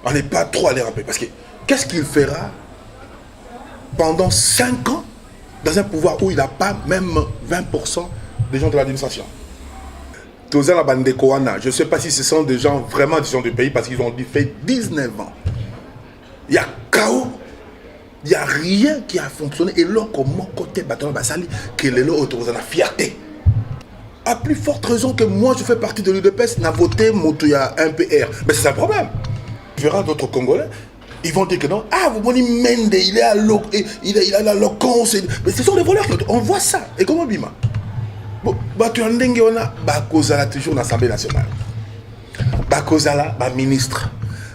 On n'est pas trop allé ramper. Parce que qu'est-ce qu'il fera pendant 5 ans dans un pouvoir où il n'a pas même 20% des gens de l'administration? Toza la bande Koana, je ne sais pas si ce sont des gens vraiment qui sont du pays parce qu'ils ont fait 19 ans. Il y a chaos, il n'y a rien qui a fonctionné. Et là, comment côté Bataille Bassali, que les lots autorisent la fierté. À plus forte raison que moi, je fais partie de l'UDPS, n'a voté Moutouya MPR. Mais c'est un problème. Tu verras d'autres Congolais, ils vont dire que non. Ah, vous voyez Mende, il est à l'éloquence. Mais ce sont des voleurs. On voit ça. Et comment Bima? Tu as un on a Bakozala toujours dans l'Assemblée nationale. Bakozala, ministre.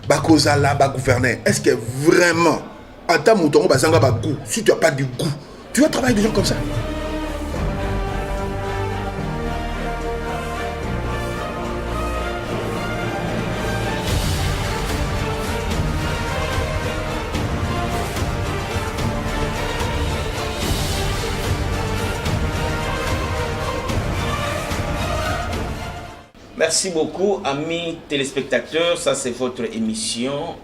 Bakozala, gouverneur. Est-ce que vraiment, en tant que mouton, si tu n'as pas du goût, tu vas travailler avec des gens comme ça? Merci beaucoup, amis téléspectateurs. Ça, c'est votre émission,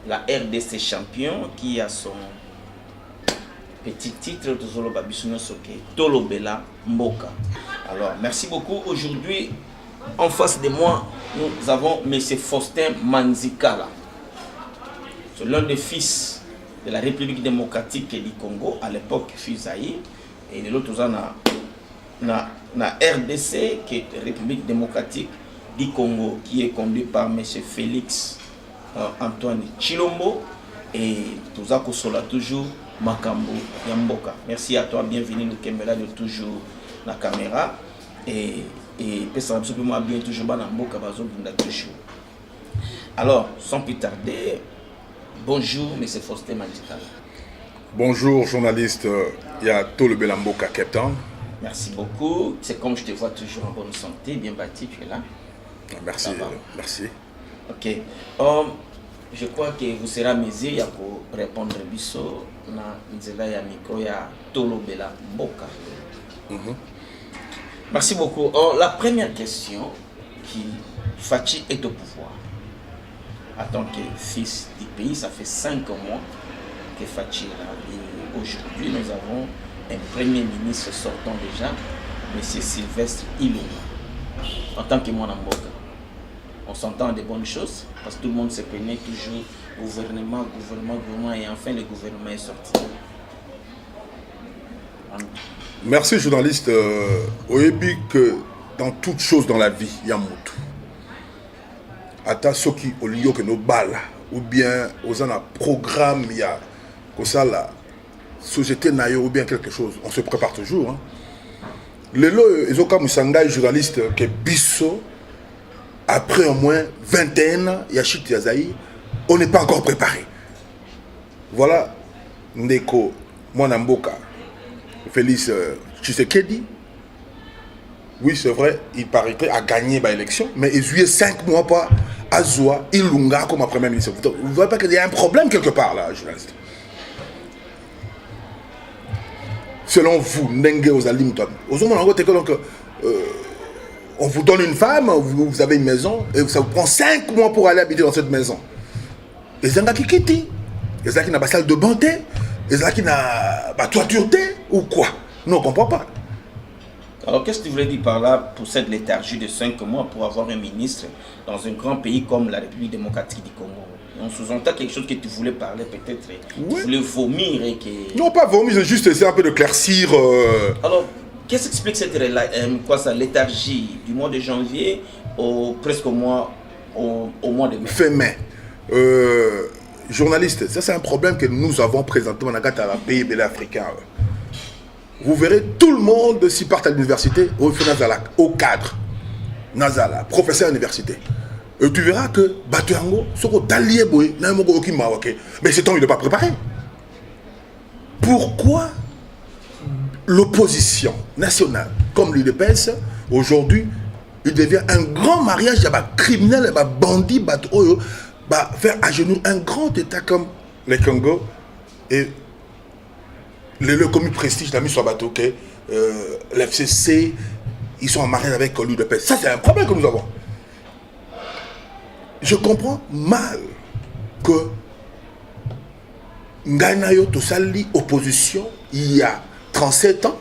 la RDC Champion, qui a son petit titre de Zolo Babisuno Soke, Tolobela Mboka. Alors, merci beaucoup. Aujourd'hui, en face de moi, nous avons M. Faustin Manzikala. C'est l'un des fils de la République démocratique du Congo, à l'époque Fusaï, et de l'autre, on a la RDC, qui est la République démocratique du Congo, qui est conduit par M. Félix Antoine Chilombo, et tout ça sola toujours Makambo Yamboka. Merci à toi, bienvenue nous Kemela de toujours la caméra, et ça absolument bien toujours Banamboka Bazo Bunda toujours. Alors, sans plus tarder, bonjour M. Faustin Manzikala. Bonjour journaliste, il y a Tolobela Mboka Captain. Merci beaucoup. C'est comme je te vois toujours en bonne santé, bien bâti, tu es là. Merci, merci. Ok. Je crois que vous serez à mesure pour répondre à Bisso na nzela ya micro ya Tolobela Mboka. Merci beaucoup. La première question, qui Fachi est au pouvoir. En tant que fils du pays, ça fait 5 mois que Fachi est là. Et aujourd'hui, nous avons un premier ministre sortant déjà, M. Sylvestre Ilunga. En tant que Mwanamboka, on s'entend à de bonnes choses, parce que tout le monde se connaît toujours gouvernement, et enfin le gouvernement est sorti. Merci journaliste. Oyebi que dans toute chose dans la vie, il y a Moutou. Ata soki olio que nos balles, ou bien aux un programme, il y a ça là. Société naïo ou bien quelque chose, on se prépare toujours. Hein. Lelo, ils ont comme un journaliste qui est Bisso, après au moins 21 ans, Yachit Yazaï, on n'est pas encore préparé. Voilà, Ndeko, Mwanamboka, Félix Tshisekedi. Oui, c'est vrai, il paraîtrait à gagner l'élection, mais il jouait 5 mois pas à Zoua, Ilunga comme premier ministre. Vous ne voyez pas qu'il y a un problème quelque part là, journaliste? Selon vous, Nenge Ozalim, on vous donne une femme, vous avez une maison, et ça vous prend 5 mois pour aller habiter dans cette maison. Et ça n'a qui quitte, et ça qui n'a pas salle de bonté, et ça qui n'a pas toiture ou quoi? Non, on ne comprend pas. Alors, qu'est-ce que tu voulais dire par là pour cette léthargie de 5 mois pour avoir un ministre dans un grand pays comme la République démocratique du Congo? On sous-entend quelque chose que tu voulais parler, peut-être. Oui. Tu voulais vomir et que... Non, pas vomir, c'est juste essayer un peu de claircir. Alors, qu'est-ce qui explique cette léthargie du mois de janvier presque au mois de mai? Fin mai. Journaliste, ça c'est un problème que nous avons présentement dans le pays africain. Vous verrez tout le monde s'y part à l'université, au cadre, Nazala, professeur à l'université. Et tu verras que Batuango, mais cet homme il n'est pas préparé. Pourquoi l'opposition nationale, comme l'UDPS, aujourd'hui, il devient un grand mariage, il y a des criminels, des bandits, faire à genoux un grand état comme le Congo et le commis prestige d'Ami Sobato, l'FCC, ils sont en mariage avec l'UDPS. Ça, c'est un problème que nous avons. Je comprends mal que Nganayo Tosali opposition il y a 37 ans.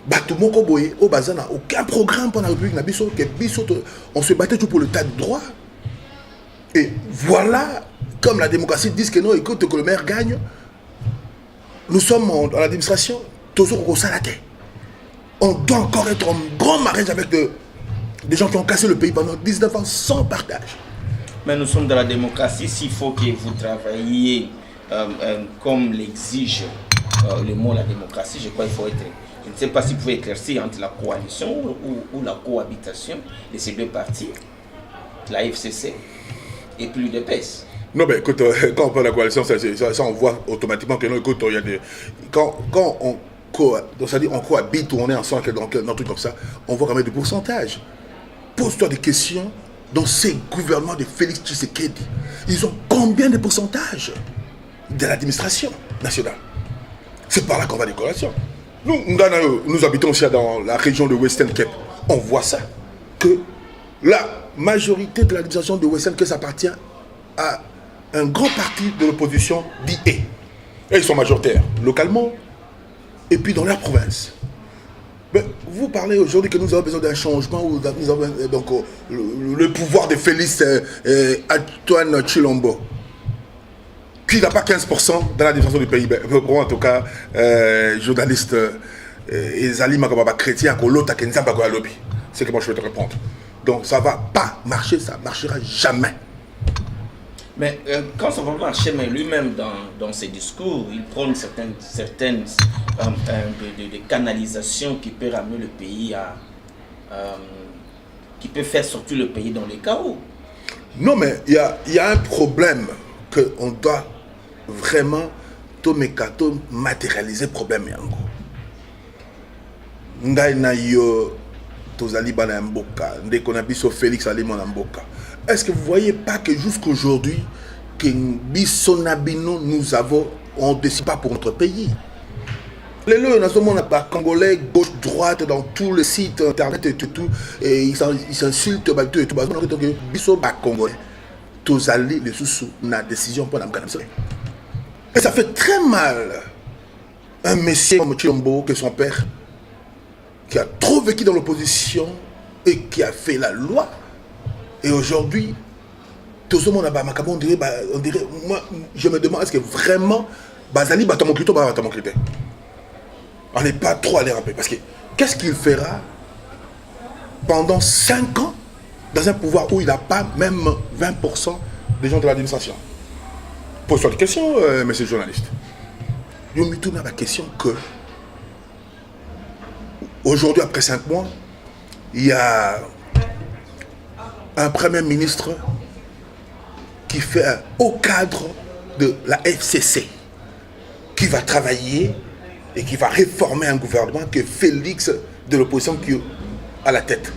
Batumoko Boye, au Bazana, aucun programme pour la République Nabiso, on se battait tout pour le tas de droit. Et voilà, comme la démocratie dit que non, écoute, que le maire gagne, nous sommes dans l'administration, on doit encore être en grand mariage avec des gens qui ont cassé le pays pendant 19 ans sans partage. Mais nous sommes dans la démocratie, s'il faut que vous travailliez comme l'exige le mot la démocratie, je crois qu'il faut être... Je ne sais pas si vous pouvez éclaircir entre la coalition ou la cohabitation de ces deux partis, la FCC et plus de PES. Non, mais écoute, quand on parle de la coalition, ça on voit automatiquement que non, écoute, il y a des... Quand on cohabite ou on est ensemble dans un truc comme ça, on voit quand même des pourcentages. Pose-toi des questions dans ces gouvernements de Félix Tshisekedi. Ils ont combien de pourcentages de l'administration nationale? C'est par là qu'on va des coalitions. Nous habitons aussi dans la région de Western Cape. On voit ça, que la majorité de l'administration de Western Cape appartient à un grand parti de l'opposition dit et ils sont majoritaires, localement, et puis dans leur province. Mais vous parlez aujourd'hui que nous avons besoin d'un changement, où nous avons donc, le pouvoir de Félix Antoine Tshilombo, qui n'a pas 15% dans l'administration du pays. En tout cas, journaliste Ezali Makababa chrétien, c'est ce que moi je vais te répondre. Donc ça ne va pas marcher, ça ne marchera jamais. Mais quand ça va marcher, mais lui-même dans ses discours, il prend certaines de canalisations qui peut ramener le pays à... qui peut faire sortir le pays dans les chaos. Non, mais il y a un problème qu'on doit vraiment matérialiser le problème. Félix Est-ce que vous ne voyez pas que jusqu'aujourd'hui, que on ne décide pas pour notre pays? Les lois, on n'a pas congolais, gauche, droite, dans tous les sites internet et tout, et ils s'insultent, et tout, congolais. Tous alliés, les sous la décision pour la. Et ça fait très mal un monsieur comme Tshilombo, que son père, qui a trop vécu dans l'opposition et qui a fait la loi. Et aujourd'hui, tout ce monde on dirait, moi, je me demande, est-ce que vraiment, Bazali on n'est pas trop allé rappeler. Parce que, qu'est-ce qu'il fera pendant 5 ans dans un pouvoir où il n'a pas même 20% des gens de l'administration? Pose-toi une question, monsieur le journaliste. Je me tourne à la question que, aujourd'hui, après 5 mois, il y a un premier ministre qui fait un haut cadre de la FCC, qui va travailler et qui va réformer un gouvernement que Félix de l'opposition qui est à la tête.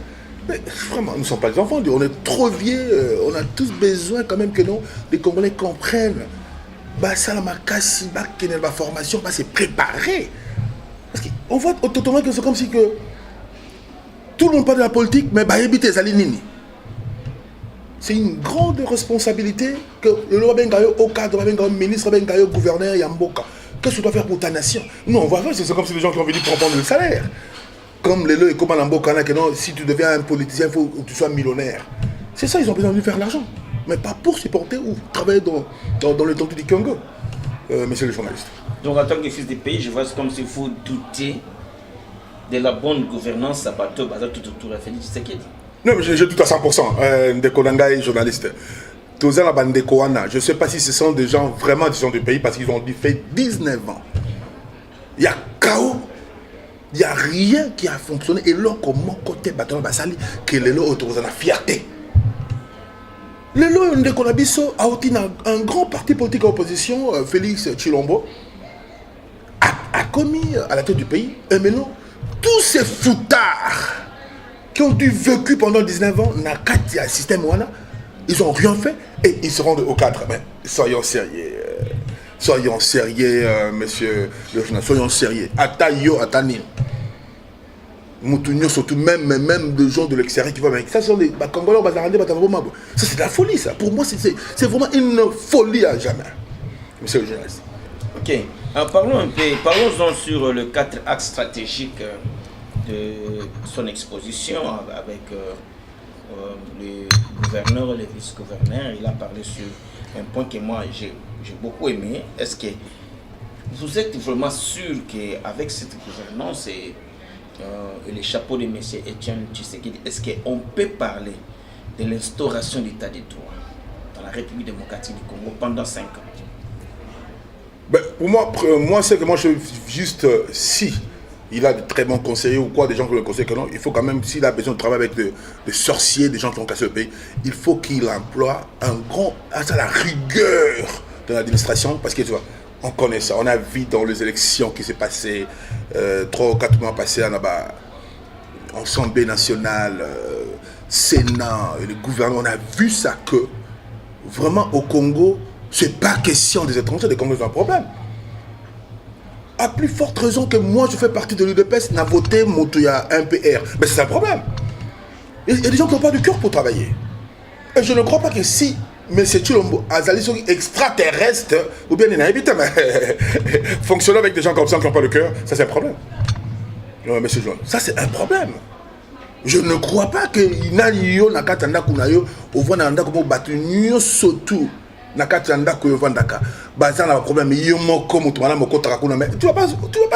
Mais vraiment, nous ne sommes pas des enfants, on est trop vieux, on a tous besoin quand même que les Congolais comprennent. Ça la formation, c'est préparé. Parce qu'on voit automatiquement que c'est comme si que tout le monde parle de la politique, mais c'est une grande responsabilité que le loi Bengayo au cadre, le ministre Bengayo, gouverneur Yamboka. Qu'est-ce que tu dois faire pour ta nation? Non, on va voir, c'est comme si les gens qui ont envie pour prendre le salaire. Comme les lois et comme Yamboka, si tu deviens un politicien, il faut que tu sois millionnaire. C'est ça, ils ont besoin de faire l'argent. Mais pas pour supporter ou travailler dans le temps du Congo, monsieur le journaliste. Donc, en tant que fils du pays, je vois comme si vous doutez de la bonne gouvernance à bateau, tout autour de Félix Tshisekedi. Non, mais je doute à 100%. Des Konangaï journalistes. Je ne sais pas si ce sont des gens vraiment des gens du pays parce qu'ils ont fait 19 ans. Il y a chaos. Il n'y a rien qui a fonctionné. Et là, comment côté Batola Basali, que les lois autorisent la fierté. Les lois de Konabiso a un grand parti politique à opposition, Félix Tshilombo, a commis à la tête du pays. Et maintenant, tous ces foutards qui ont dû vécu pendant 19 ans, dans le système, ils n'ont rien fait et ils se rendent au cadre. Mais soyons sérieux. Soyons sérieux, monsieur le journaliste. Soyons sérieux. Atayo, Atani. surtout même des gens de l'extérieur qui vont avec ça, sont des Congolais, ça c'est de la folie ça. Pour moi c'est vraiment une folie à jamais. Monsieur le journaliste. Ok, alors parlons-en sur le 4 axes stratégiques de son exposition avec le gouverneur et le vice-gouverneur. Il a parlé sur un point que moi j'ai beaucoup aimé. Est-ce que vous êtes vraiment sûr qu'avec cette gouvernance et le chapeau de M. Etienne Tshisekedi, est-ce qu'on peut parler de l'instauration de l'état de droit dans la République démocratique du Congo pendant 5 ans? Ben, pour moi c'est que moi je juste si il a de très bons conseillers ou quoi, des gens qui le conseillent que non, il faut quand même, s'il a besoin de travailler avec des sorciers, des gens qui ont cassé le pays, il faut qu'il emploie la rigueur de l'administration, parce que tu vois, on connaît ça, on a vu dans les élections qui s'est passé 3 ou 4 mois passés en Assemblée nationale, Sénat, et le gouvernement, on a vu ça que vraiment au Congo, c'est pas question des étrangers, des Congolais ont un problème. À plus forte raison que moi je fais partie de l'UDPS, n'a voté Moutouya MPR. Mais c'est un problème. Il y a des gens qui n'ont pas du cœur pour travailler. Et je ne crois pas que si M. Tshilombo Azali sont extraterrestres, ou bien il habite, fonctionner avec des gens comme ça qui n'ont pas de cœur, ça c'est un problème. Non, monsieur John, ça c'est un problème. Je ne crois pas que Inayo Nakatanda Kunayo, au Vandaka comme battu, surtout. Nakatanda Vandaka, bazan a un problème, tu vas pas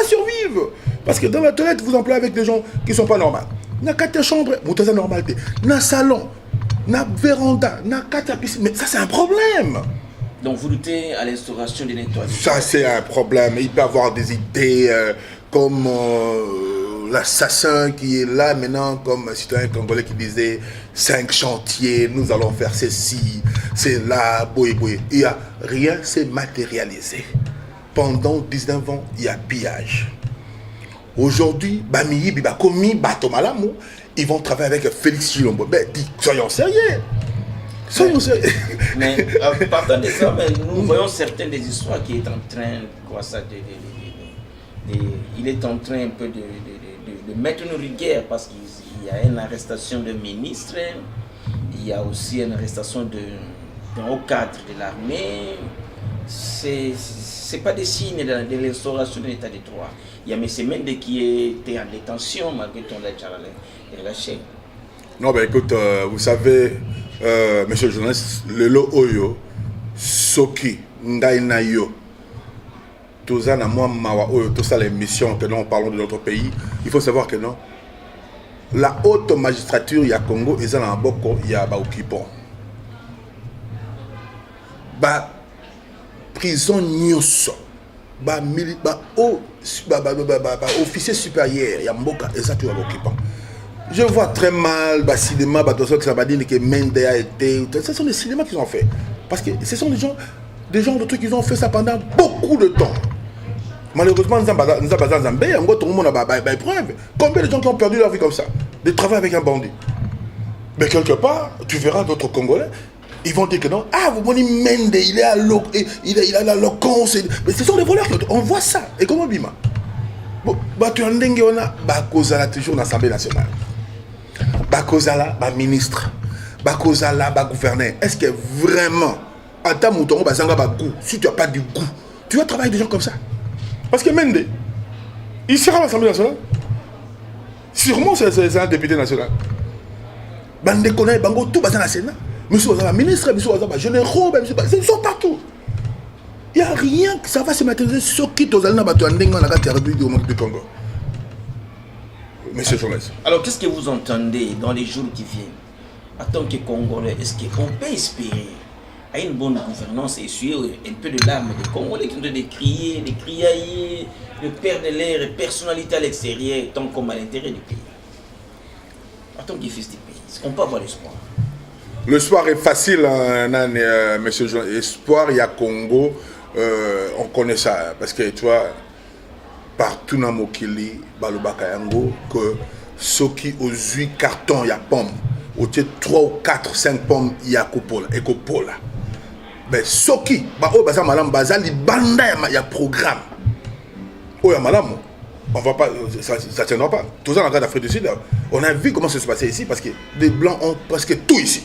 survivre. Parce que dans la toilette, vous employez avec des gens qui ne sont pas normaux. Nakata chambre, vous avez normalité. Na salon, na véranda, nakata piscine. Mais ça, c'est un problème. Donc vous luttez à l'instauration de nettoyage. Ça, c'est un problème. Il peut avoir des idées comme l'assassin qui est là maintenant, comme un citoyen congolais qui disait 5 chantiers, nous allons faire ceci, c'est là, boy. Il n'y a rien, c'est matérialisé. Pendant 19 ans, il y a pillage. Aujourd'hui, ils vont travailler avec Félix Tshilombo. Mais soyons sérieux. Soyons sérieux. Mais partant de ça, nous voyons certaines des histoires qui est en train, il est en train un peu de mettre une rigueur parce qu'il y a une arrestation de ministre, il y a aussi une arrestation d'un haut cadre de l'armée. C'est pas des signes de l'instauration de l'état de droit. Il y a M. Mende qui était en détention malgré ton relâché. Non, ben écoute, vous savez, monsieur le journaliste, le lo oyo, soki, ngai na yo, tout ça, tout ça, les missions que nous parlons de notre pays, il faut savoir que non, la haute magistrature, il y a Congo, il y a Boko, il y a Baoukipon. Prison Nyoso, officier supérieur, il y a Mboka, et ça, tu vas Baoukipon. Je vois très mal, cinéma, que ça va dire que Mende a été. Ce sont des cinémas qu'ils ont fait. Parce que ce sont des gens de trucs qu'ils ont fait ça pendant beaucoup de temps. Malheureusement, nous avons preuve. Combien de gens qui ont perdu leur vie comme ça, de travailler avec un bandit? Mais quelque part, tu verras d'autres Congolais, ils vont dire que non. Ah, vous voyez Mende, il est à l'éloquence. Mais ce sont des voleurs. On voit ça. Et comment Bima? Tu as toujours l'Assemblée nationale. Bakozala, ministre, Bakozala, gouverneur. Est-ce que vraiment, en tant que si tu n'as pas du goût, tu vas travailler avec des gens comme ça? Parce que Mende, il sera à l'Assemblée nationale. Sûrement, c'est un député national. Bande connaît, Bango, tout dans le Sénat. Monsieur Ozala, ministre, monsieur Ozala, généraux, ils sont partout. Il n'y a rien que ça va se matérialiser sur qui Ozala n'a pas de République du Congo. Monsieur Jonas. Alors, qu'est-ce que vous entendez dans les jours qui viennent? En tant que Congolais, est-ce qu'on peut espérer à une bonne gouvernance et essuyer un peu de larmes des Congolais qui ont de crier, de criailler, de perdre leur personnalité à l'extérieur, tant comme à l'intérieur du pays? En tant que fils du pays, est-ce qu'on peut avoir l'espoir? L'espoir est facile, monsieur Jonas. Espoir, il y a Congo, on connaît ça, parce que tu vois, partout dans Mokili, Balobakayango, que ceux qui ont 8 cartons, il y a pomme. Au 3 ou 4, 5 pommes, il y a Ekopola. Mais ceux qui, il y a programme. Oh, il y a madame. on va pas, ça ne tiendra pas. Tout ça, dans le cas d'Afrique du Sud, on a vu comment ça se passait ici, parce que les Blancs ont presque tout ici.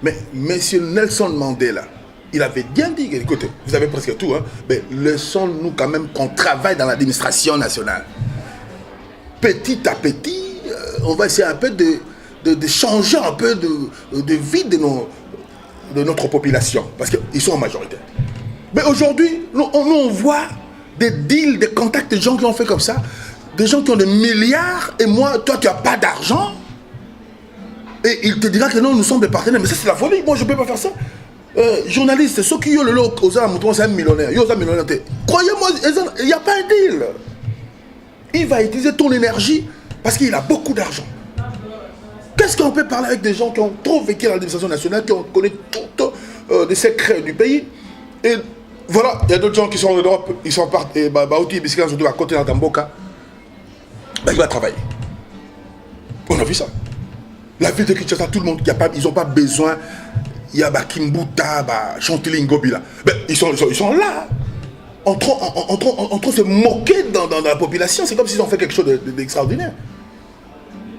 Mais M. Nelson Mandela, il avait bien dit, écoutez, vous avez presque tout, hein, mais laissons-nous quand même qu'on travaille dans l'administration nationale. Petit à petit, on va essayer un peu de changer un peu de vie de notre population, parce qu'ils sont en majorité. Mais aujourd'hui, nous on voit des deals, des contacts, des gens qui ont fait comme ça, des gens qui ont des milliards, et moi, toi, tu n'as pas d'argent, et il te dira que non, nous sommes des partenaires, mais ça, c'est la folie, moi, je ne peux pas faire ça. Journaliste, ceux qui ont le lot, c'est un millionnaire, croyez-moi, il n'y a pas un deal. Il va utiliser ton énergie parce qu'il a beaucoup d'argent. Qu'est-ce qu'on peut parler avec des gens qui ont trop vécu à l'administration nationale, qui ont connu tous les secrets du pays? Et voilà, il y a d'autres gens qui sont en Europe, ils sont partis, et surtout à côté dans Tamboka, il va travailler. On a vu ça. La ville de Kinshasa, tout le monde, ils n'ont pas besoin, il y a Kimbuta, Chantilly, Ngobila. Ils sont là. En train de se moquer dans la population, c'est comme s'ils ont fait quelque chose d'extraordinaire.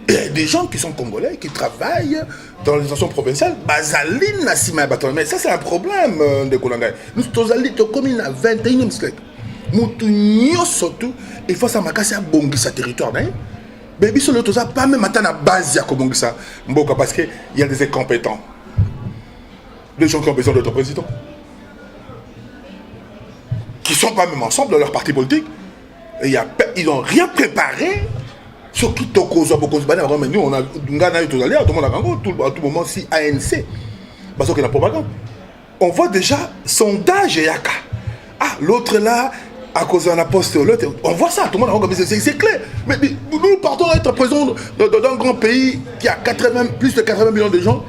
Il y a des gens qui sont congolais, qui travaillent dans l'administration provinciale, Bazaline Nassima Baton. Mais ça, c'est un problème de Kolangay. Nous sommes allés comme il a 21e siècle. Nous surtout, il faut ça marquer à Bongisa territoire. Mais il ne faut pas même attendre à base à Bongisa, parce qu'il y a des incompétents. Des gens qui ont besoin d'être président. Qui ne sont pas même ensemble dans leur parti politique. Et ils n'ont rien préparé. Sur qui mais nous, on a tout à tout moment si ANC. Parce qu'il y a la propagande. On voit déjà sondage et Yaka. Ah, l'autre là, à cause d'un poste, l'autre. On voit ça, tout le monde a c'est clair. Mais nous partons être présents dans un grand pays qui a plus de 80 millions de gens.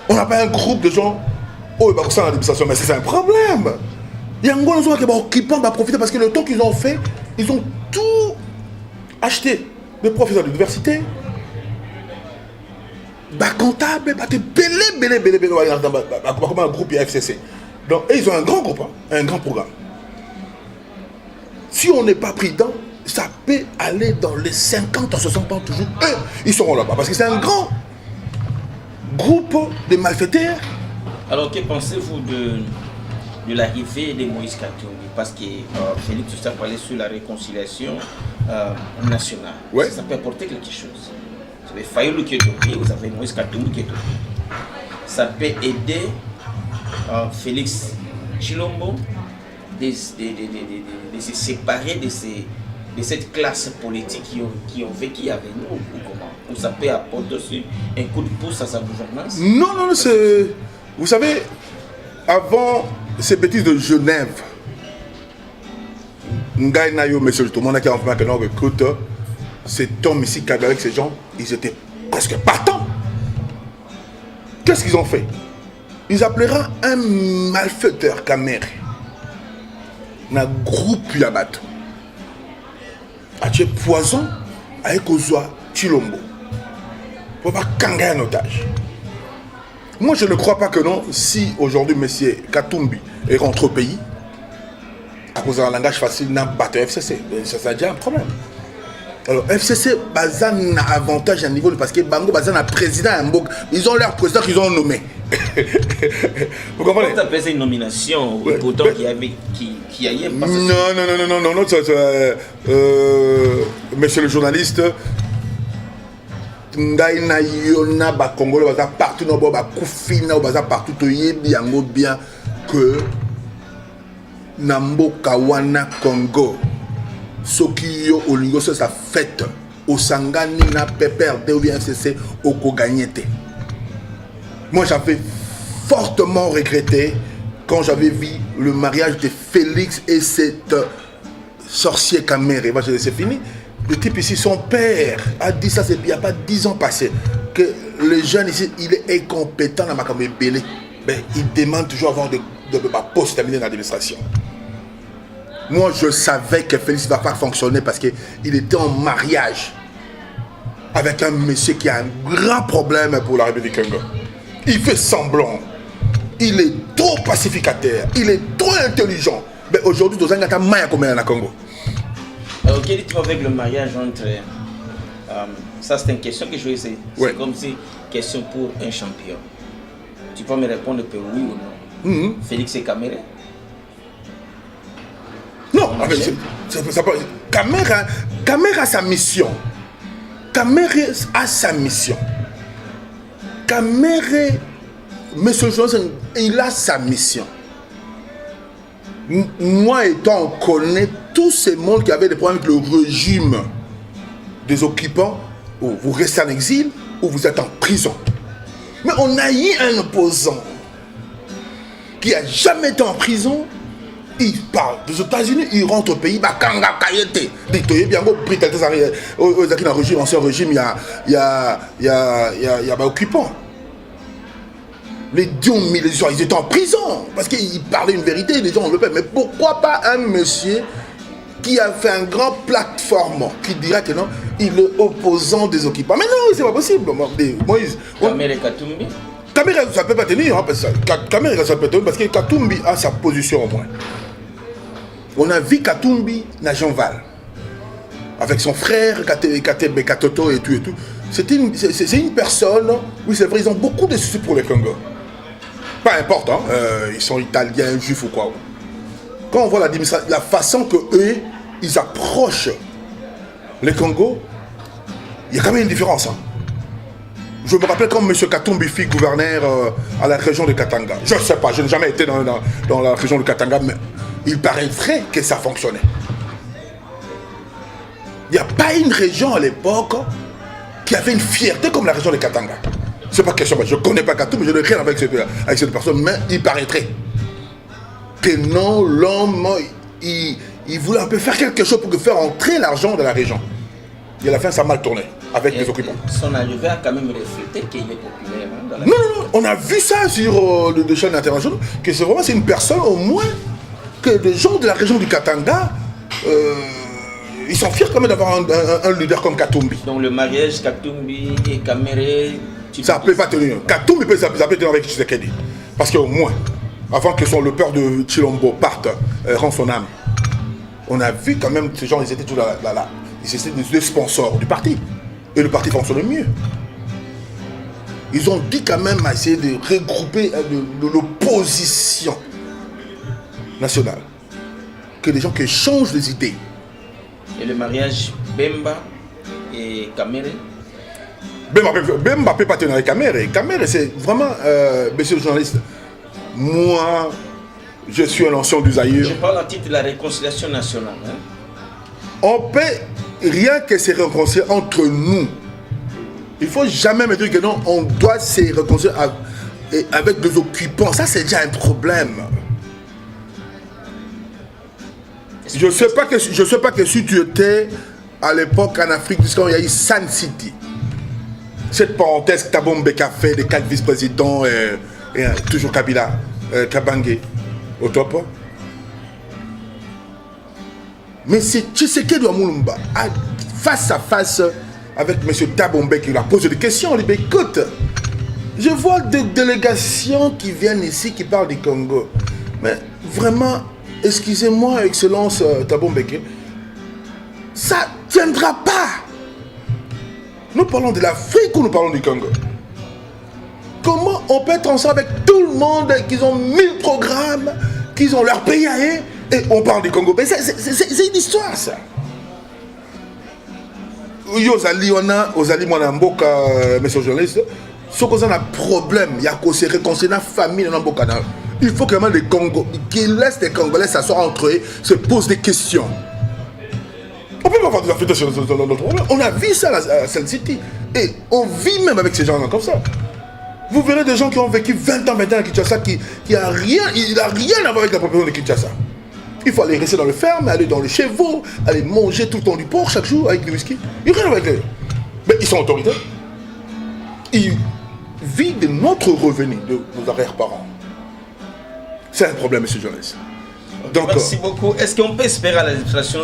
On n'a pas un groupe de gens. Oh, bah, ça, l'administration, mais c'est un problème. Il y a un gros qui va profiter parce que le temps qu'ils ont fait, ils ont tout acheté. Les professeurs d'université, comptable, comme un groupe FCC. Donc, ils ont un grand groupe, un grand programme. Si on n'est pas pris dedans, ça peut aller dans les 50 à 60 ans toujours. Eux, ils seront là-bas parce que c'est un grand groupe de malfaiteurs. Alors, que pensez-vous de l'arrivée de Moïse Katumbi? Parce que Félix tout ça parlait sur la réconciliation nationale. Ouais. Ça peut apporter quelque chose. Vous avez Fayulu qui est tombé, vous avez Moïse Katumbi qui est tombé. Ça peut aider Félix Tshilombo de se séparer de cette classe politique qui ont vécu avec nous, ou comment? Ou ça peut apporter aussi un coup de pouce à sa gouvernance? Non, c'est... Vous savez, avant ces bêtises de Genève, Ngaï Nayo, monsieur tout le monde qui a envoyé que non, écoute, cet homme ici qui avait avec ces gens, ils étaient presque partants. Qu'est-ce qu'ils ont fait? Ils appelleront un malfaiteur Kamere. Un groupe Yabato. A tué poison avec Ozwa Tshilombo. Pour pas kangayer un otage. Moi, je ne crois pas que non, si aujourd'hui, M. Katumbi est rentré au pays, à cause d'un langage facile, n'a pas battu FCC. Ça a déjà un problème. Alors, FCC, Bazan a avantage à un niveau, parce que Bango Bazan a président à Mbok. Ils ont leur président qu'ils ont nommé. Vous comprenez? Vous appelez ça une nomination, ouais, pourtant qui a eu pas Non, monsieur le journaliste, Ngaï na yona ba Congolais baza partout no ba kufina baza partout to yebi yango bien que na mboka wana Congo soki yo olingo ça fête au sangani na PPRD ou bien FCC oko gagné te. Moi j'avais fortement regretté quand j'avais vu le mariage de Félix et cette sorcier Kamere. C'est fini. Le type ici, son père a dit ça, il n'y a pas 10 ans passés, que le jeune ici, il est incompétent dans ma caméra belé. Mais il demande toujours avant de poste terminé dans l'administration. Moi, je savais que Félix ne va pas fonctionner parce qu'il était en mariage avec un monsieur qui a un grand problème pour la République du Congo. Il fait semblant. Il est trop pacificateur. Il est trop intelligent. Mais aujourd'hui, dans un gars, il y a Congo. Alors, quel est avec le mariage entre... ça, c'est une question que je vais essayer. C'est comme si question pour un champion. Tu peux me répondre que oui ou non. Félix et Caméré? Non, Caméré a sa mission. Caméré a sa mission. Caméré, Monsieur Johnson, il a sa mission. Moi étant, on connaît tous ces mondes qui avaient des problèmes avec le régime des occupants, où vous restez en exil, ou vous êtes en prison. Mais on a eu un opposant qui n'a jamais été en prison. Il parle des États-Unis, il rentre au pays, bah kanga kayete. Dit bien go Britannique aux régime, ancien régime, il y a occupants. Les Dion, ils étaient en prison parce qu'ils parlaient une vérité, les gens le paient. Mais pourquoi pas un monsieur qui a fait un grand plateforme qui dira que non, il est opposant des occupants? Mais non, c'est pas possible. Moïse. Caméré Katumbi. Caméré, ça ne peut pas tenir, hein, parce que Katumbi a sa position au moins. On a vu Katumbi na Jean Val, avec son frère, Katoto et tout et tout. C'est une personne, oui c'est vrai, ils ont beaucoup de soucis pour le Congo. Pas important, ils sont italiens, juifs ou quoi. Quand on voit la façon que eux, ils approchent le Congo, il y a quand même une différence. Hein. Je me rappelle quand M. Katumbi fut gouverneur à la région de Katanga. Je ne sais pas, je n'ai jamais été dans la région de Katanga, mais il paraîtrait que ça fonctionnait. Il n'y a pas une région à l'époque qui avait une fierté comme la région de Katanga. C'est pas question, je ne connais pas Katumbi, je n'ai rien avec cette personne, mais il paraîtrait que non, l'homme, il voulait un peu faire quelque chose pour faire entrer l'argent dans la région. Et à la fin, ça a mal tourné avec les occupants. Son arrivée a quand même reflété qu'il est populaire. Hein, dans la non, on a vu ça sur les chaînes internationales, que c'est une personne au moins que les gens de la région du Katanga, ils sont fiers quand même d'avoir un leader comme Katumbi. Donc le mariage Katumbi et Caméré... Ça ne peut pas tenir. Katumbi peut tenir avec Tshisekedi. Parce qu'au moins, avant que le père de Chilombo parte, rend son âme, on a vu quand même ces gens, ils étaient tous là. Ils étaient des sponsors du parti. Et le parti fonctionnait mieux. Ils ont dit quand même à essayer de regrouper de l'opposition nationale. Que des gens qui changent les idées. Et le mariage Bemba et Caméré? Bemba peut pas tenir avec Caméré. Caméré, c'est vraiment, monsieur le journaliste, moi, je suis un ancien du Zaïre. Je parle en titre de la réconciliation nationale. Hein? On peut rien que se réconcilier entre nous. Il ne faut jamais me dire que non, on doit se réconcilier avec des occupants. Ça, c'est déjà un problème. Je ne sais pas que si tu étais à l'époque en Afrique, quand il y a eu Sun City, cette parenthèse Thabo Mbeki a fait des 4 vice-présidents et toujours Kabila, Kabange au top. Mais c'est Tshisekedi Mulumba, face à face avec M. Thabo Mbeki, il a posé des questions. Il dit écoute, je vois des délégations qui viennent ici qui parlent du Congo. Mais vraiment, excusez-moi, Excellence Thabo Mbeki, ça ne tiendra pas. Nous parlons de l'Afrique ou nous parlons du Congo? Comment on peut être ensemble avec tout le monde, qu'ils ont 1000 programmes, qu'ils ont leur pays à eux, et on parle du Congo? Mais c'est une histoire, ça. Ozali, moi, Mboka, monsieur journaliste, ce qu'on a un problème, il y a qu'on se réconcilier dans la famille, dans Mboka. Il faut que les Congolais, qu'ils laissent les Congolais s'asseoir entre eux, se posent des questions. On ne peut pas faire des affrontations dans notre monde. On a vu ça à Sun City. Et on vit même avec ces gens-là comme ça. Vous verrez des gens qui ont vécu 20 ans à Kinshasa qui n'a rien à voir avec la population de Kinshasa. Il faut aller rester dans le ferme, aller dans les chevaux, aller manger tout le temps du porc chaque jour avec du whisky. Il n'y a rien à voir avec eux. Mais ils sont autoritaires. Ils vivent de notre revenu, de nos arrière-parents. C'est un problème, monsieur Jonas. Donc, merci beaucoup. Est-ce qu'on peut espérer à l'administration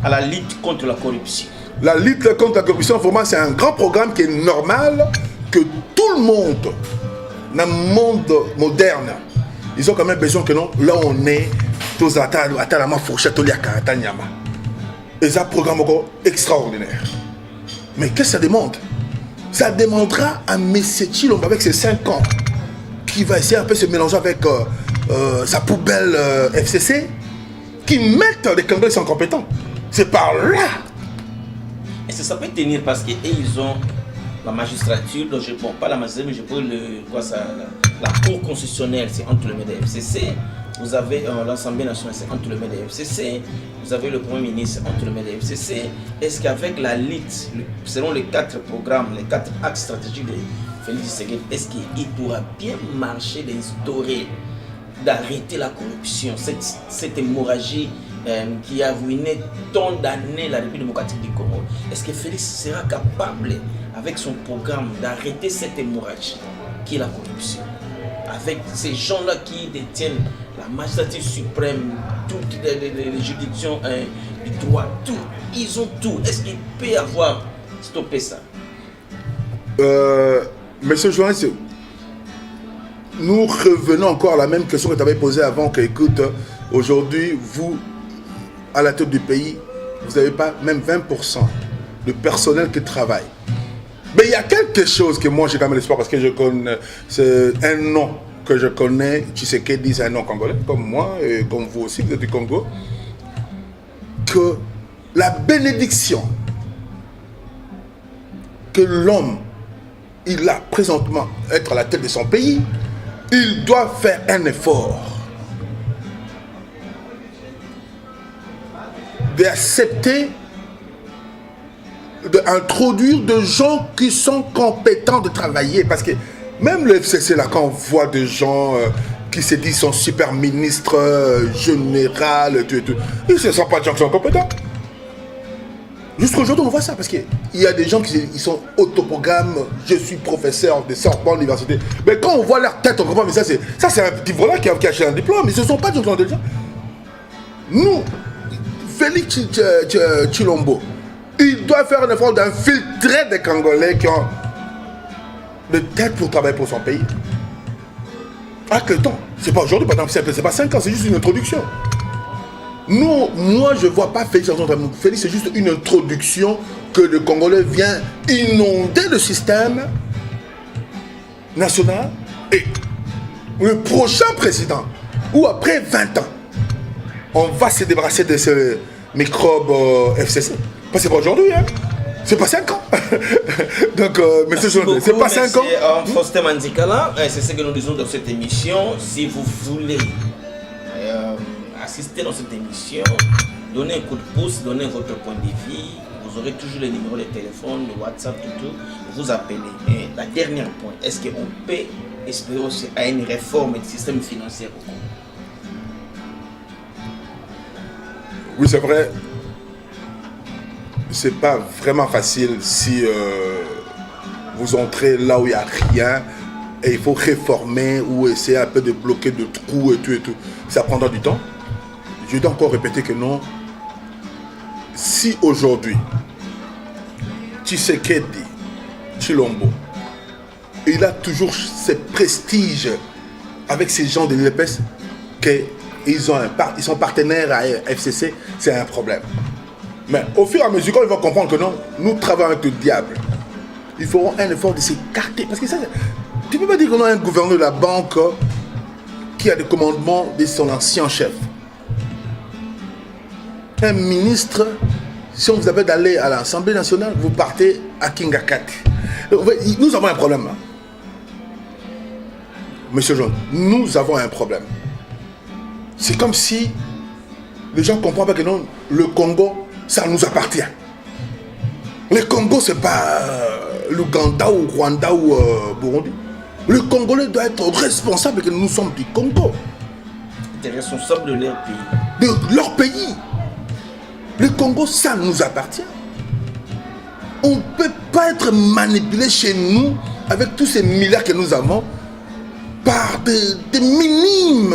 à la lutte contre la corruption? La lutte contre la corruption, vraiment, c'est un grand programme qui est normal, que tout le monde, dans le monde moderne, ils ont quand même besoin que non, là on est, tous à la fourchette, Et ça, programme encore extraordinaire. Mais qu'est-ce que ça demande? Ça demandera à M. Tshilombo avec ses 5 ans, qui va essayer un peu de se mélanger avec sa poubelle FCC, qui mettent les Congolais sans compétents. C'est par là. Et ça peut tenir parce qu'ils ont la magistrature, donc je ne prends pas la magistrature, mais je prends la Cour constitutionnelle, c'est entre le mains des FCC. Vous avez l'Assemblée nationale, c'est entre le mains des FCC. Vous avez le Premier ministre, c'est entre le mains des FCC. Est-ce qu'avec la LIT, selon les 4 programmes, les 4 axes stratégiques de Félix Tshisekedi, est-ce qu'il pourra bien marcher d'instaurer, d'arrêter la corruption, cette hémorragie qui a ruiné tant d'années la République démocratique du Congo? Est-ce que Félix sera capable, avec son programme, d'arrêter cette hémorragie qui est la corruption? Avec ces gens-là qui détiennent la magistrature suprême, toutes les juridictions du droit, tout, ils ont tout. Est-ce qu'il peut avoir stoppé ça? Monsieur le journaliste, nous revenons encore à la même question que tu avais posée avant, que écoute, aujourd'hui, vous, à la tête du pays, vous n'avez pas même 20% de personnel qui travaille. Mais il y a quelque chose que moi j'ai quand même l'espoir, parce que je connais, c'est un nom que je connais, Tshisekedi, c'est un nom congolais, comme moi, et comme vous aussi, vous êtes du Congo, que la bénédiction que l'homme, il a présentement être à la tête de son pays, il doit faire un effort d'accepter, d'introduire des gens qui sont compétents de travailler. Parce que même le FCC, là, quand on voit des gens qui se disent sont super ministres, général, tout, ils ne sont pas des gens qui sont compétents. Jusqu'aujourd'hui, on voit ça, parce qu'il y a des gens qui ils sont autoprogrammes, je suis professeur de Sorbonne Université. Mais quand on voit leur tête, on comprend, mais ça c'est un petit voilà qui a acheté un diplôme, mais ce ne sont pas des gens intelligents. Nous, Félix Tshilombo, il doit faire un effort d'infiltrer des Congolais qui ont de tête pour travailler pour son pays. À quel temps? C'est pas aujourd'hui, par exemple, c'est pas 5 ans, c'est juste une introduction. Nous, moi, je ne vois pas Félix. Félix, c'est juste une introduction que le Congolais vient inonder le système national. Et le prochain président, ou après 20 ans, on va se débarrasser de ce microbe FCC. Parce que c'est pas aujourd'hui, hein. C'est pas 5 ans. Donc, monsieur Jones, c'est pas 5 ans. Faustin Mandikala, c'est ce que nous disons dans cette émission. Si vous voulez assister dans cette émission, donnez un coup de pouce, donnez votre point de vue. Vous aurez toujours les numéros de téléphone, le WhatsApp, tout. Vous appelez. Et la dernière point, est-ce qu'on peut espérer aussi à une réforme du système financier au Congo? Oui, c'est vrai. C'est pas vraiment facile si vous entrez là où il n'y a rien et il faut réformer ou essayer un peu de bloquer de trous et tout. Ça prendra du temps. Je dois encore répéter que non. Si aujourd'hui, Tshisekedi Tshilombo, il a toujours ce prestige avec ces gens de l'UDPS qu'ils sont partenaires à FCC, c'est un problème. Mais au fur et à mesure, quand ils vont comprendre que non, nous travaillons avec le diable, ils feront un effort de s'écarter. Parce que ça, tu ne peux pas dire qu'on a un gouverneur de la banque qui a des commandements de son ancien chef. Un ministre, si on vous appelle d'aller à l'Assemblée nationale, vous partez à Kingakati. Nous avons un problème. Hein. Monsieur John, nous avons un problème. C'est comme si les gens ne comprennent pas que non, le Congo, ça nous appartient. Le Congo, ce n'est pas l'Ouganda ou Rwanda ou Burundi. Le Congolais doit être responsable que nous sommes du Congo. Des responsables de leur pays. De leur pays. Le Congo, ça nous appartient. On ne peut pas être manipulé chez nous avec tous ces milliards que nous avons par des minimes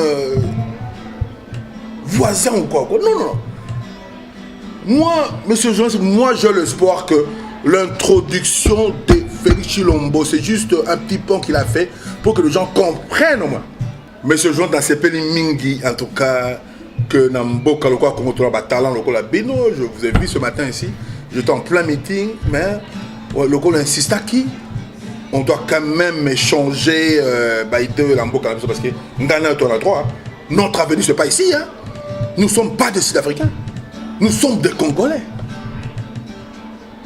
voisins ou quoi. Non. Moi, monsieur Jonas, moi j'ai l'espoir que l'introduction de Félix Tshilombo, c'est juste un petit pont qu'il a fait pour que les gens comprennent au moins. Monsieur Jonas, dans ces pays Mingi, en tout cas, que Namboka, le quoi, comme on a talent, le quoi, Bino, je vous ai vu ce matin ici, j'étais en plein meeting, mais le quoi, insiste à qui on doit quand même échanger Baïde, Namboka, parce que Ngana, on a droit. Notre avenir, ce n'est pas ici. Hein. Nous ne sommes pas des Sud-Africains. Nous sommes des Congolais.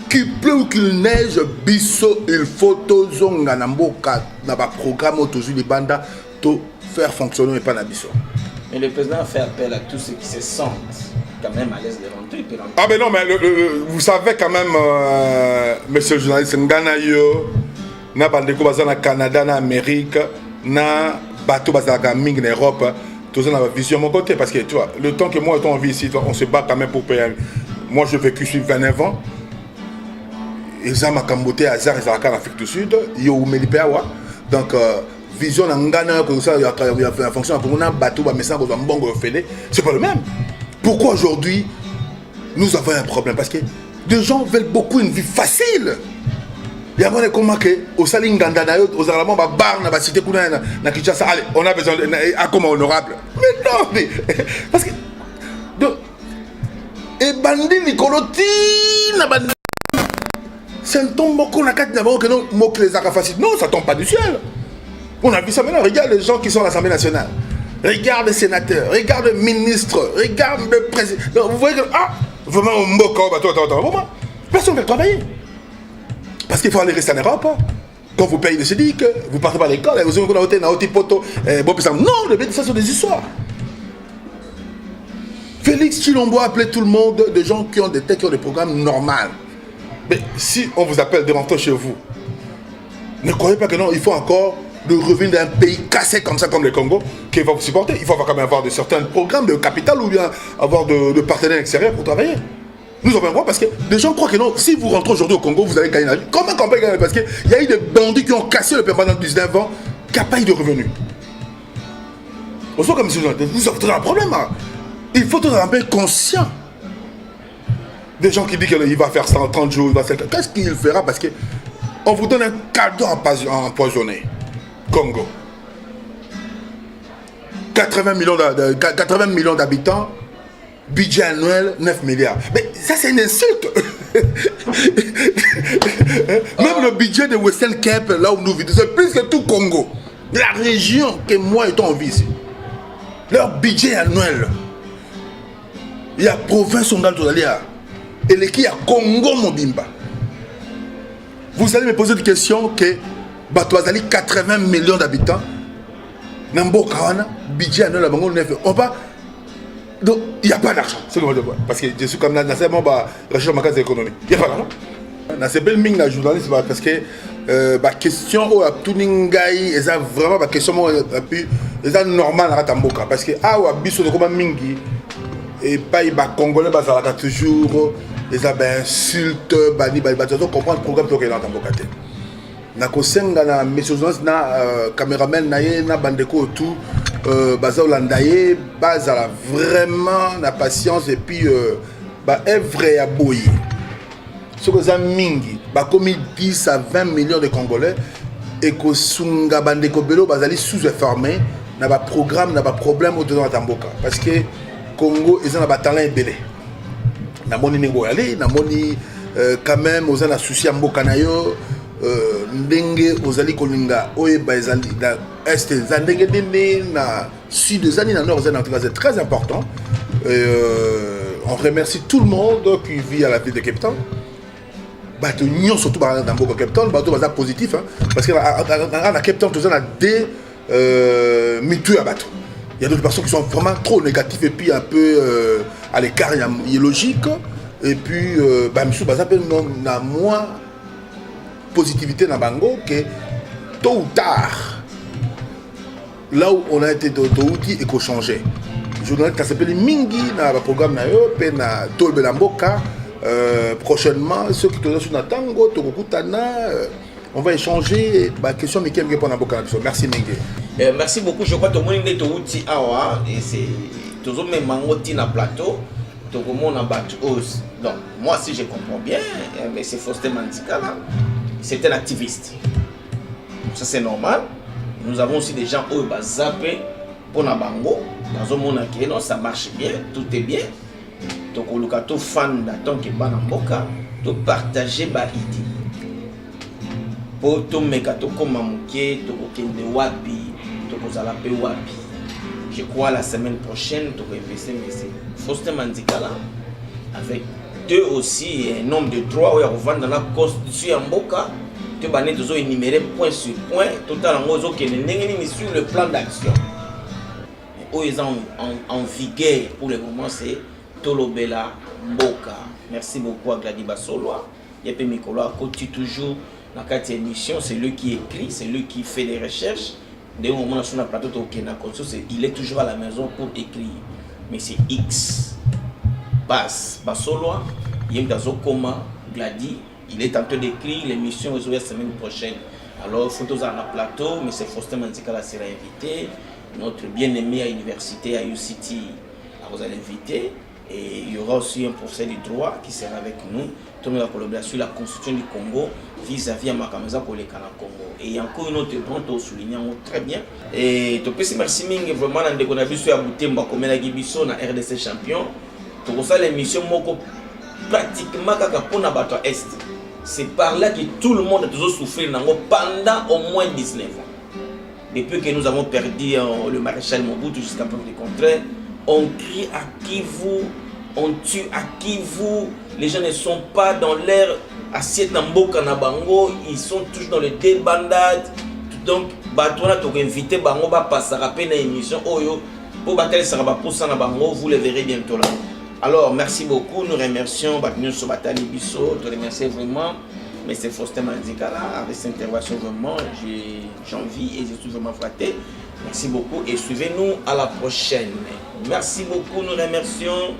Qu'il pleut ou qu'il neige, biso, il faut tous Namboka, dans le programme autour de banda, pour faire fonctionner pas na biso. Mais le président fait appel à tous ceux qui se sentent quand même à l'aise de rentrer. Ah ben non, mais vous savez quand même, monsieur le journaliste, Ngana yo, na bandeko baza na Canada, na Amérique, na bateau baza na Ming en Europe, tous on a vision de mon côté parce que tu vois, le temps que moi on vit ici, on se bat quand même pour payer. Moi j'ai vécu sur 29 ans. Ils ont ma camboté à Zar et en Afrique du Sud, il y a Melipeawa. Donc vision en Ghana comme ça, il y a fonction comme on a bateau, mais ça on bon c'est pas le même. Pourquoi aujourd'hui nous avons un problème? Parce que des gens veulent beaucoup une vie facile. Il y a un comment que au Salinganda aux Allemands bar na cité kuna na Kinshasa, allez, on a besoin à comment honorable. Mais non, mais parce que donc et bandi nicoloti na bandi c'est un tombe qu'on a quatre d'abord que non moque les arts faciles. Non, ça tombe pas du ciel. On a vu ça maintenant. Regarde les gens qui sont à l'Assemblée nationale. Regarde les sénateurs, regarde le ministre, regarde le président. Vous voyez que ah vraiment on moque attends, personne ne veut travailler. Parce qu'il faut aller rester en Europe. Quand vous payez le SEDIC, vous partez par l'école, vous avez un hôtel, non, le ça sont des histoires. Félix Chilombo a appelé tout le monde des gens qui ont des têtes, qui ont des programmes normaux. Mais si on vous appelle de rentrer chez vous, ne croyez pas que non, il faut encore le revenu d'un pays cassé comme ça, comme le Congo, qui va vous supporter. Il faut quand même avoir de certains programmes de capital ou bien avoir de partenaires extérieurs pour travailler. Nous avons un droit parce que des gens croient que non, si vous rentrez aujourd'hui au Congo, vous allez gagner la vie. Comment on peut gagner? Parce qu'il y a eu des bandits qui ont cassé le permanent de 19 ans, qui n'a pas eu de revenus. On voit comme si nous avons un problème. Hein. Il faut être un peu conscient. Des gens qui disent qu'il va faire 130 jours, il va faire... Qu'est-ce qu'il fera? Parce qu'on vous donne un cadeau empoisonné. Congo. 80 millions d'habitants, budget annuel 9 milliards. Mais ça c'est une insulte. Même le budget de Western Cape, là où nous vivons, c'est plus que tout Congo. La région que moi et toi on vit ici. Leur budget annuel. Il y a province Songal Todalia. Et l'équipe à Congo Mobimba. Vous allez me poser des questions que Batoazali 80 millions d'habitants. Nambo Kawana, budget annuel à Bango 9. On va. Donc il n'y a pas d'argent. C'est comme parce que je suis comme dans ce moment, la recherche de l'économie. Il n'y a pas d'argent. Dans ce bel ming, la journaliste, parce que la question où tout ningai, c'est vraiment la question c'est normal à Tamboka. Parce que ah, ou biso de comment mingi et pas les Congolais, ça toujours les insultes, bani, donc comprendre le programme qui est dans Tamboka. Nakosenga na messieurs na caméraman na bandeko tout baza olandaye baza vraiment na patience et puis œuvre ya boyi ce que ça mingi ba comme 10 à 20 millions de Congolais et ko sunga bandeko belo bazali sous-formés na ba programme na ba problème au dedans Tamboka parce que Congo ils ont na ba talent belé na moni ningo ali na moni quand même aux na souci mboka na yo ndenge ozali kolinga oyeba ezali na est ndenge dene na sud ezali na nord ezali en tout cas c'est très important on remercie tout le monde qui vit à la ville de Cape Town bato nyon surtout dans beaucoup Cape Town bato baza positif hein, parce que à Cape Town tous on a des mitu à bateau il y a d'autres personnes qui sont vraiment trop négatifs et puis un peu à l'écart il y a logique et puis monsieur baza pe na moins positivité dans Bango que tôt ou tard là où on a été d'outil et qu'on changeait je voudrais que ça s'appelle mingi dans le programme na yo pe na tolbe la mboka prochainement ceux qui te sont na tango tokutana on va échanger ma question mais qui aime répondre à mboka merci mingi merci beaucoup je crois que tout le monde est outil awa et c'est toujours même mangoti na plateau donc on a battu donc moi si je comprends bien mais c'est Faustin Mandika là c'est un activiste. Ça c'est normal. Nous avons aussi des gens qui ont zappé pour na bango nazomona que non ça marche bien, tout est bien. Donc oluka to fan tant que bana mboka to partager ba idée pour to meka to koma muke to kokende wapi to kozala pe wapi. Je crois la semaine prochaine to investir mais Faustin Mandikala avec deux aussi un nombre de 3 où il revend dans la constitution mboka que bané toujours énumérer point sur point total en mozo que n'engeni sur le plan d'action. Où ils sont en vigueur pour le moment c'est Tolobela Mboka. Merci beaucoup à Gladi Basoloa. Yepe Mikola côté toujours dans cette émission, c'est lui qui écrit, c'est lui qui fait des recherches. Dès au moment où on a plateau il est toujours à la maison pour écrire. Mais c'est X. Basoloa, Yemdazo Koma, Gladi, il est en train d'écrire l'émission la semaine prochaine. Alors, photos à la plateau, mais c'est Faustin Mandikala sera invité. Notre bien-aimé à l'université à UCT vous allez inviter. Et il y aura aussi un professeur du droit qui sera avec nous. Tout le monde va collaborer sur la constitution du Congo vis-à-vis de Makameza pour les Canadiens Congo. Et il y a encore une autre grande au soulignant très bien. Et tu peux merci vraiment dans qu'on a vu sur Aboutemba comme la Gibiso na RDC champion. Pour ça l'émission moko pratiquement pour na bato est. C'est par là que tout le monde a toujours souffert pendant au moins 19 ans. Depuis que nous avons perdu le maréchal Mobutu jusqu'à preuve du contraire, on crie à qui vous, on tue à qui vous. Les gens ne sont pas dans leur assiette Namboka Nabango, ils sont tous dans les débandades. Donc, Batouana, tu as invité Bango, passer à peine émission. Oyo, pour battre Saraba pour Sanabango, vous le verrez bientôt là. Alors, merci beaucoup. Nous remercions Batounou Sobatani Bisso, te remercie vraiment. Mais c'est Faustin Mandikala, avec cette intervention vraiment, j'ai envie et je suis vraiment flatté. Merci beaucoup et suivez-nous à la prochaine. Merci beaucoup, nous remercions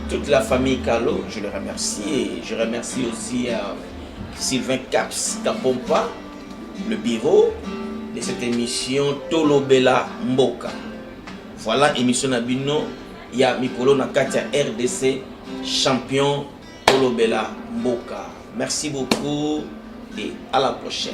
toute la famille Kalo, je le remercie et je remercie aussi Sylvain Kapompa, le bureau de cette émission Tolobela Mboka. Voilà, émission Nabino, il y a Mikolo Nakatia RDC, champion Tolobela Mboka. Merci beaucoup et à la prochaine.